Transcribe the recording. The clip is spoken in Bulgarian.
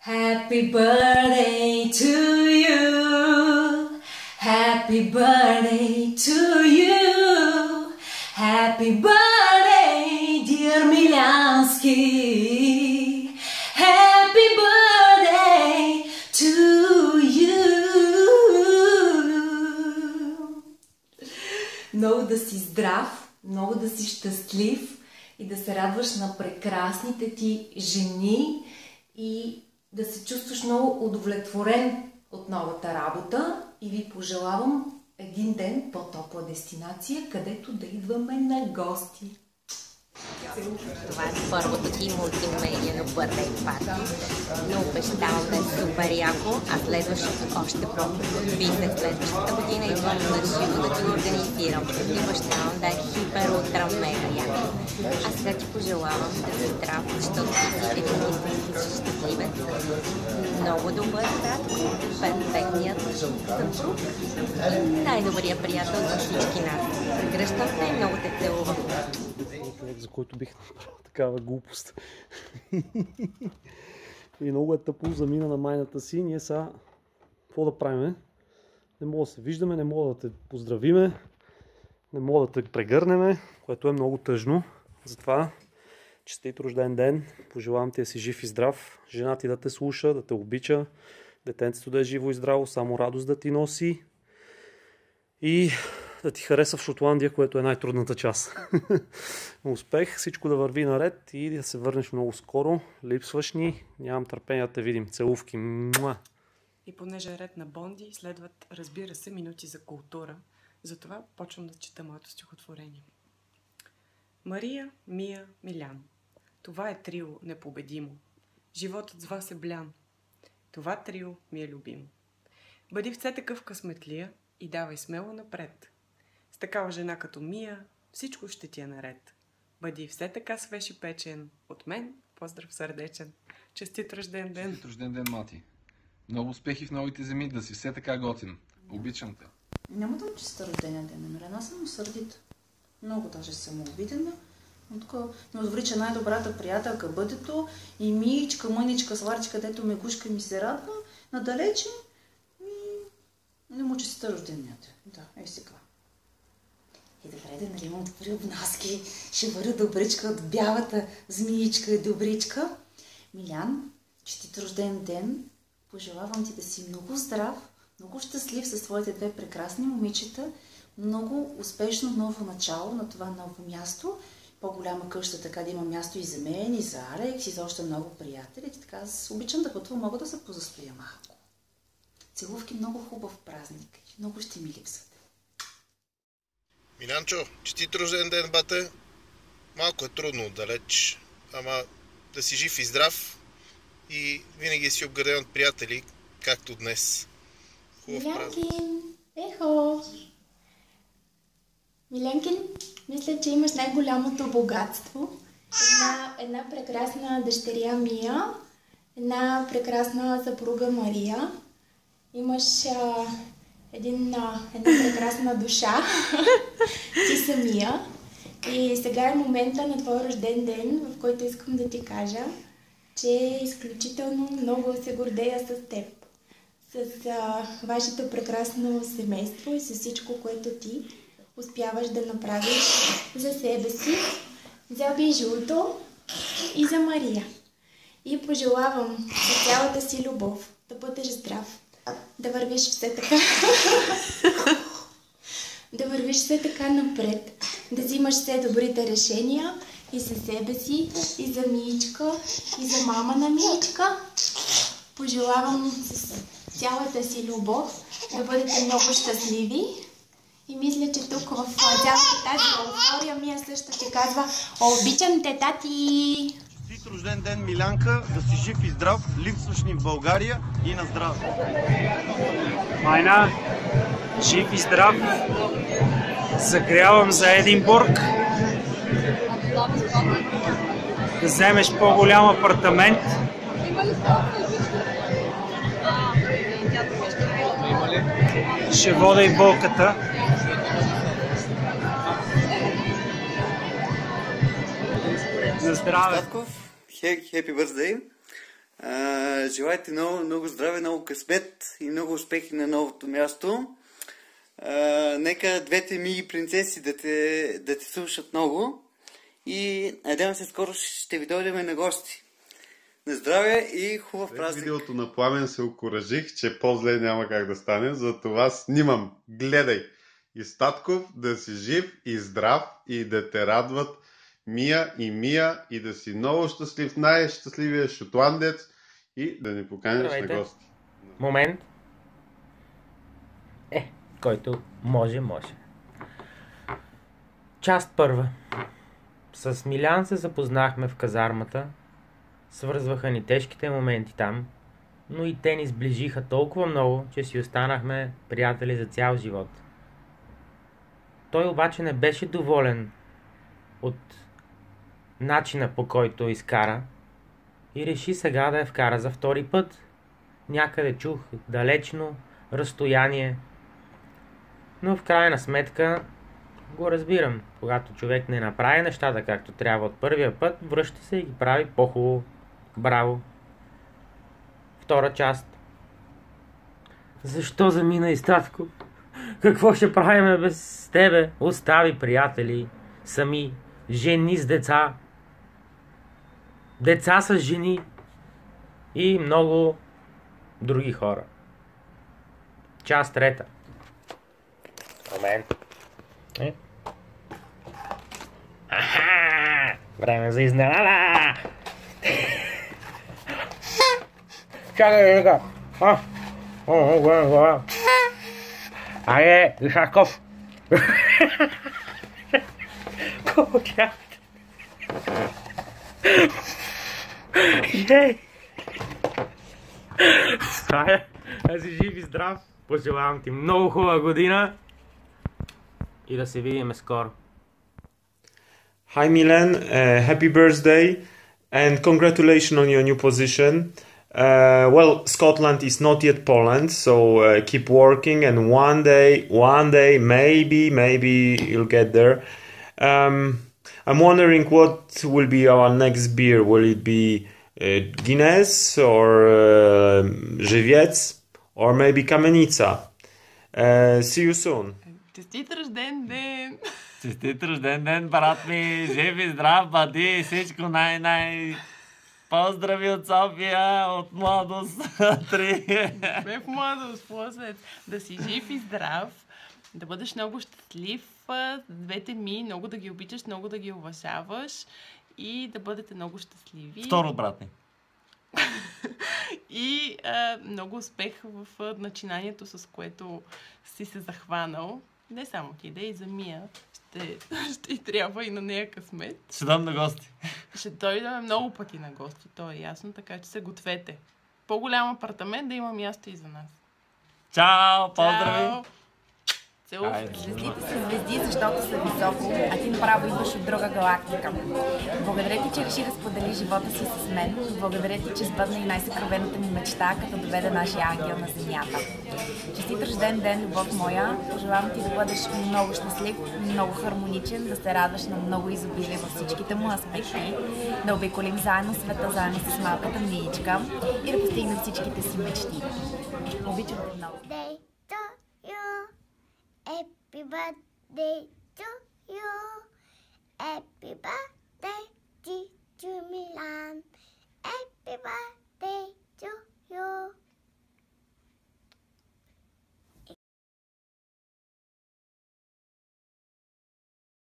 Happy birthday to you. Happy birthday to you. Happy birthday, dear Милянски. Happy birthday to you. Много да си здрав, много да си щастлив и да се радваш на прекрасните ти жени и да се чувстваш много удовлетворен от новата работа и ви пожелавам един ден по-топла дестинация, където да идваме на гости. Това е първото ти мултимедийно birthday party, но обещавам да е супер яко, а следващото още по-подвисне. Следващата година идвам на живо да ти го организирам и обещавам да е хипер ултра мега яко. А сега ти пожелавам да си здрав, защото ти си един щастливец, много добър брат, перфектният съпруг и най-добрият приятел за всички нас. Прегръщам те и много те целувам. Човек, за който бих направил такава глупост. И много е тъпо, замина на майната си. Ние сега какво да правим? Не мога да се виждаме, не мога да те поздравиме, не мога да те прегърнеме, което е много тъжно. Затова честит рожден ден, пожелавам ти да си жив и здрав, жена ти да те слуша, да те обича, детенцето да е живо и здраво, само радост да ти носи и да ти хареса в Шотландия, което е най-трудната част. Успех, всичко да върви наред и да се върнеш много скоро. Липсваш ни, нямам търпение да те видим. Целувки. Муа! И понеже е ред на Бонди, следват, разбира се, минути за култура. Затова почвам да чета моето стихотворение. Мария, Мия, Милян. Това е трио непобедимо. Животът с вас е блян. Това трио ми е любимо. Бъди все такъв късметлия и давай смело напред. С такава жена като Мия, всичко ще ти е наред. Бъди все така свеж и печен. От мен, поздрав сърдечен. Честит рожден ден! Честит рожден ден, Мати! Много успехи в новите земи, да си все така готин. Обичам те. Няма да му честита рождения ден, намерена съм усърдита. Много даже съм обидена. Но добри, че най-добрата приятелка бъдето и Миичка, мъничка, сварчка, дето ме гушка и ми се радва, надалече не му честита рождения ден. Да, ей сега. И добре да наливам добри обноски, ще бъда добричка от бялата змиичка и добричка. Милян, честит рожден ден, пожелавам ти да си много здрав, много щастлив със своите две прекрасни момичета, много успешно ново начало на това ново място, по-голяма къща, така да има място и за мен, и за Алекс, и за още много приятели. Така аз обичам да пътувам, мога да се позастоя малко. Целувки, много хубав празник, много ще ми липсват. Милянчо, честит рожден ден, бате. Малко е трудно отдалеч, ама да си жив и здрав и винаги си обграден от приятели, както днес. Хубав празник. Ехо! Милянкин, мисля, че имаш най-голямото богатство. Една прекрасна дъщеря Мия, една прекрасна съпруга Мария. Имаш една прекрасна душа, ти самия. И сега е момента на твой рожден ден, в който искам да ти кажа, че изключително много се гордея с теб. С вашето прекрасно семейство и с всичко, което ти успяваш да направиш за себе си, за Bijouто и за Мария. И пожелавам за цялата си любов да бъдеш здрав, да вървиш все така да вървиш все така напред, да взимаш все добрите решения и за себе си, и за Миичка, и за мама на Миичка. Пожелавам с цялата си любов да бъдете много щастливи. И мисля, че тук в цялата тази еуфория Мия също ти казва: обичам те, тати! Честит рожден ден, Милянка, да си жив и здрав, липсваш ни в България и на здраве! Майна, жив и здрав, загрявам за Единбург, да вземеш по-голям апартамент, ще вода и болката. На здраве! Хепи бърздей! Желайте много здраве, много късмет и много успехи на новото място. Нека двете Мии принцеси да те слушат много и надявам се скоро ще ви дойдем на гости. На здраве и хубав празник! В видеото на Пламен се окуражих, че по-зле няма как да стане, затова снимам. Гледай! И Статков да си жив и здрав и да те радват Мия и да си много щастлив, най-щастливия шотландец и да ни поканиш на гости. Момент. Който може. Част първа. С Милян се запознахме в казармата. Свързваха ни тежките моменти там, но и те ни сближиха толкова много, че си останахме приятели за цял живот. Той обаче не беше доволен от начина, по който изкара и реши сега да я вкара за втори път. Някъде чух далечно разстояние, но в крайна сметка го разбирам. Когато човек не направи нещата както трябва от първия път, връща се и ги прави по-хубаво. Браво! Втора част. Защо замина и Статко? Какво ще правим без тебе? Остави приятели, сами, жени с деца, деца с жени и много други хора. Част трета. Момент. Аха! Време за изненада! Чакай, така. Айде, Дишаков! Колко чакате? Да си жив и здрав. Пожелавам ти много хубава година и да се видим скоро. Hi Milan, happy birthday and congratulations on your new position. Well, Scotland is not yet Poland, so keep working and one day, maybe you'll get there. I'm wondering what will be our next beer. Will it be Guinness or Żywiec or maybe Kamenica? See you soon. Честит рожден ден! Честит рожден ден, брат ми! Жив и здрав, бъди! Всичко най-най! Поздрави от София, от младост 3! Не в младост, после да си жив и здрав, да бъдеш много щастлив, двете ми, много да ги обичаш, много да ги уважаваш и да бъдете много щастливи. Второ, брат ми. И много успех в начинанието, с което си се захванал. Не само ти, да и за Мия. Ще трябва и на нея късмет. Ще дам на гости. Ще дойдем много пъти на гости, то е ясно, така че се гответе. По-голям апартамент да има място и за нас. Чао, поздрави! Чао. Звездите са звезди, защото са високо, а ти направо идваш от друга галактика. Благодаря ти, че реши да сподели живота си с мен. Благодаря ти, че сбъдна и най-съкровената ми мечта, като доведе нашия ангел на земята. Честит рожден ден, любов моя. Пожелавам ти да бъдеш много щастлив, много хармоничен, да се радваш на много изобилие във всичките му аспекти, да обиколим заедно света, заедно с малката Миичка и да постигнем всичките си мечти. Обичам те много. Happy birthday to you. Happy birthday to Milan. Happy birthday.